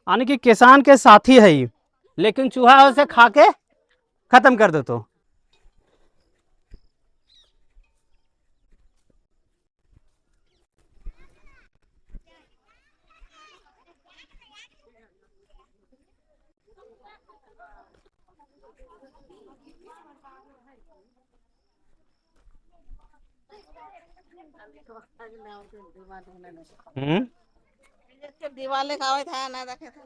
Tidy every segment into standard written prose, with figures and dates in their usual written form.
यानी कि किसान के साथी है ये, लेकिन चूहा उसे खा के खत्म कर दो तो। दिवाले खावे था ना देखे था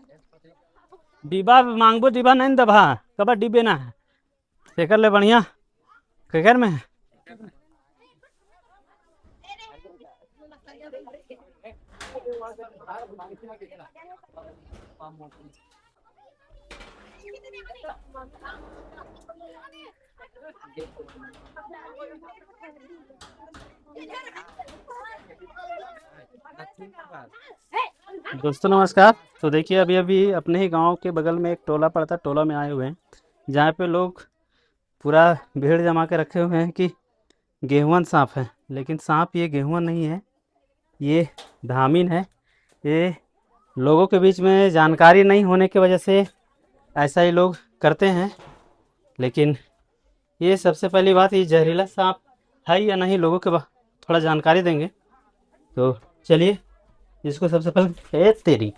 डिब्बा मांगबो, डिब्बा नहीं दबा कब डिब्बे ना है सेकर ले बढ़िया केकर में है। दोस्तों नमस्कार। तो देखिए अभी अभी अपने ही गांव के बगल में एक टोला पड़ता, टोला में आए हुए हैं जहाँ पे लोग पूरा भीड़ जमा के रखे हुए हैं कि गेहुअन सांप है, लेकिन सांप ये गेहुअन नहीं है, ये धामिन है। ये लोगों के बीच में जानकारी नहीं होने की वजह से ऐसा ही लोग करते हैं, लेकिन ये सबसे पहली बात, ये जहरीला सांप है या नहीं लोगों के थोड़ा जानकारी देंगे। तो चलिए इसको सबसे पहले तेरी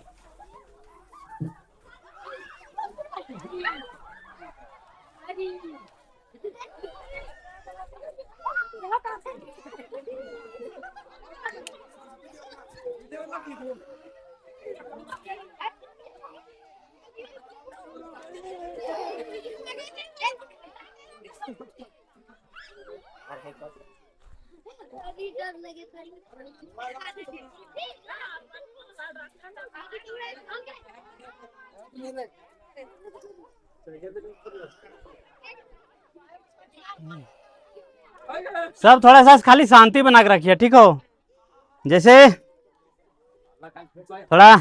सब थोड़ा सा खाली शांति बना के रखिए, ठीक हो। जैसे थोड़ा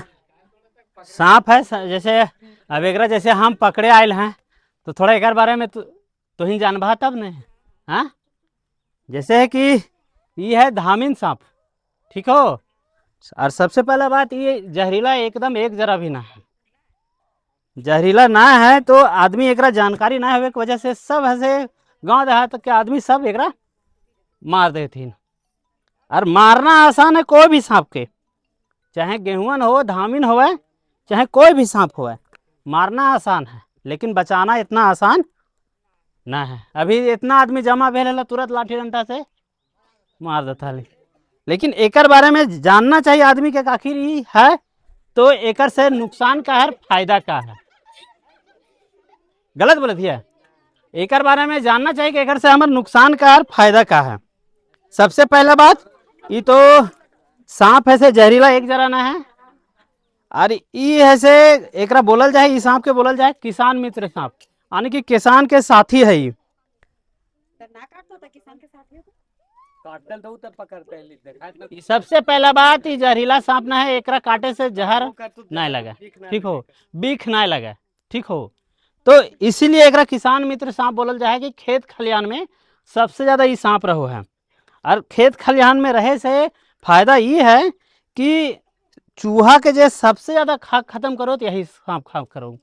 सांप है, जैसे अब एक जैसे हम पकड़े आयल हैं तो थोड़ा एक बारे में तो ही जानबा तब ने। हाँ, जैसे है कि ये है धामिन सांप, ठीक हो। और सबसे पहला बात, ये जहरीला एकदम एक जरा भी ना है, जहरीला ना है तो आदमी एकरा जानकारी ना होवे की वजह से सब ऐसे गांव देहात के आदमी सब एकरा मार देथिन। और मारना आसान है कोई भी सांप के, चाहे गेहुअन हो, धामिन हो, चाहे कोई भी सांप हो, मारना आसान है लेकिन बचाना इतना आसान ना है। अभी इतना आदमी जमा भेल तुरंत लाठी डंडा से मार देता, लेकिन एकर बारे में जानना चाहिए आदमी के आखिर ही है तो एकर से नुकसान का है फायदा का है। गलत बोले थी, एकर बारे में जानना चाहिए कि एकर से हमारे नुकसान का है फायदा का है। सबसे पहला बात, ये तो सांप ऐसे जहरीला एक जरा ना है, और ये ऐसे एकरा बोलल जाए, इस सांप के बोलल जाए किसान मित्र सांप, यानी कि किसान के साथी है। ये सबसे पहला बात, ये जहरीला सांप ना है, एकरा काटे से जहर नहीं लगा, ठीक हो, बीख नहीं लगा, ठीक हो। तो इसीलिए एकरा किसान मित्र सांप बोलल जाए कि खेत खलिहान में सबसे ज्यादा ये सांप रहो है। और खेत खलिहान में रहे से फायदा ये है कि चूहा के जो सबसे ज्यादा खाक खत्म करो तो यही सांप खाक करो,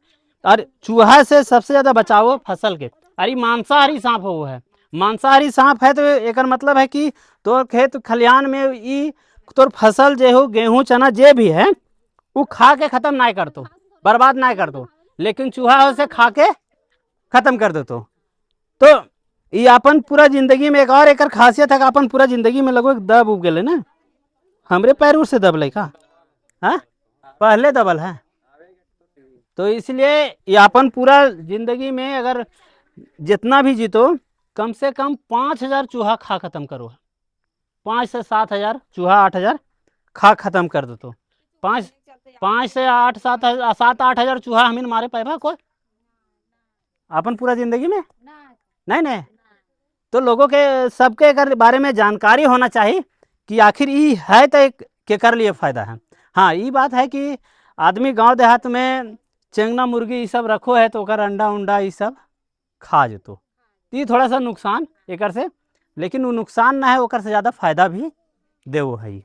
और चूहा से सबसे ज्यादा बचाओ फसल के। अरे मांसाहारी सांप हो है, मांसाहारी सांप है तो एक मतलब है कि तोर खेत खलिहान में ई तोर फसल जो हो, गेहूं चना जे भी है वो खा के खत्म ना कर दो, बर्बाद ना कर दो, लेकिन चूहा उसे खा के खत्म कर दो। तो ये अपन पूरा जिंदगी में एक और एक खासियत है कि अपन पूरा जिंदगी में लगभग दब उग गए ना, हमरे पैर उर से दबले का, हाँ पहले दबल है। तो इसलिए ये अपन पूरा जिंदगी में अगर जितना भी जीतो, कम से कम 5,000 चूहा खा खत्म करो, 5 से 7,000 चूहा, 8,000 खा खत्म कर दो। तो 5 से 8 7-8 हजार चूहा हमीन मारे पैबा कोई अपन पूरा जिंदगी में नहीं। तो लोगों के सबके बारे में जानकारी होना चाहिए कि आखिर ये है तो के कर लिए फायदा है। हाँ, ये बात है कि आदमी गांव देहात में चेंगना मुर्गी ये सब रखो है तो अंडा उंडा ये सब खा जतो, ये थोड़ा सा नुकसान एक से, लेकिन वो नुकसान ना है, ओकर से ज़्यादा फायदा भी देवो है,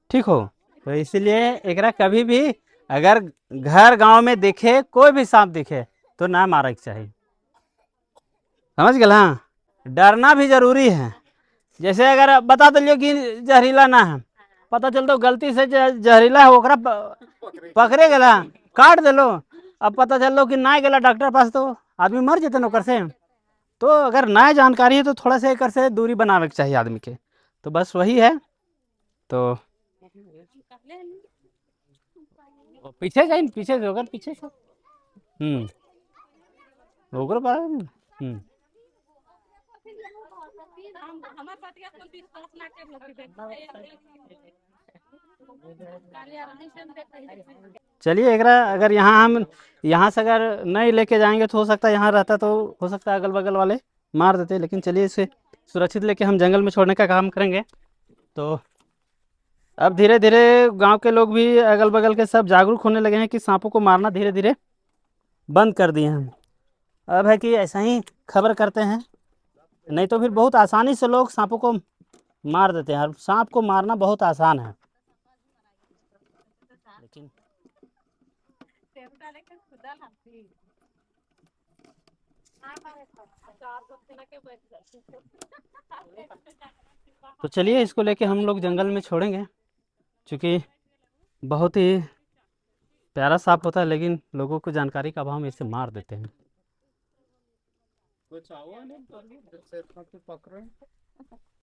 ठीक हो। तो इसलिए एकरा कभी भी अगर घर गांव में दिखे, कोई भी सांप दिखे तो ना मारे के चाहिए, समझ गए। हाँ, डरना भी जरूरी है। जैसे अगर बता दिलियो कि जहरीला ना है, पता चल तो गलती से जहरीला है, ओकरा पकड़े गला, काट दिलो, अब पता चल लो कि ना गला डॉक्टर पास तो आदमी मर जेते न ओकर से। तो अगर ना जानकारी है तो थोड़ा सा एकर से दूरी बनावे के चाहिए आदमी के। तो बस वही है। तो पीछे जाइन, पीछे से होकर पीछे से ओकर बारे में चलिए एकरा अगर यहाँ हम यहाँ से अगर नहीं लेके जाएंगे तो हो सकता है यहाँ रहता तो हो सकता है अगल बगल वाले मार देते, लेकिन चलिए इसे सुरक्षित लेके हम जंगल में छोड़ने का काम करेंगे। तो अब धीरे धीरे गांव के लोग भी अगल बगल के सब जागरूक होने लगे हैं कि सांपों को मारना धीरे धीरे बंद कर दिए हैं। अब है कि ऐसा ही खबर करते हैं, नहीं तो फिर बहुत आसानी से लोग सांपों को मार देते हैं। और सांप को मारना बहुत आसान है, लेकिन तो चलिए इसको लेके हम लोग जंगल में छोड़ेंगे, क्योंकि बहुत ही प्यारा सांप होता है, लेकिन लोगों को जानकारी का अभाव में इसे मार देते हैं। कुछ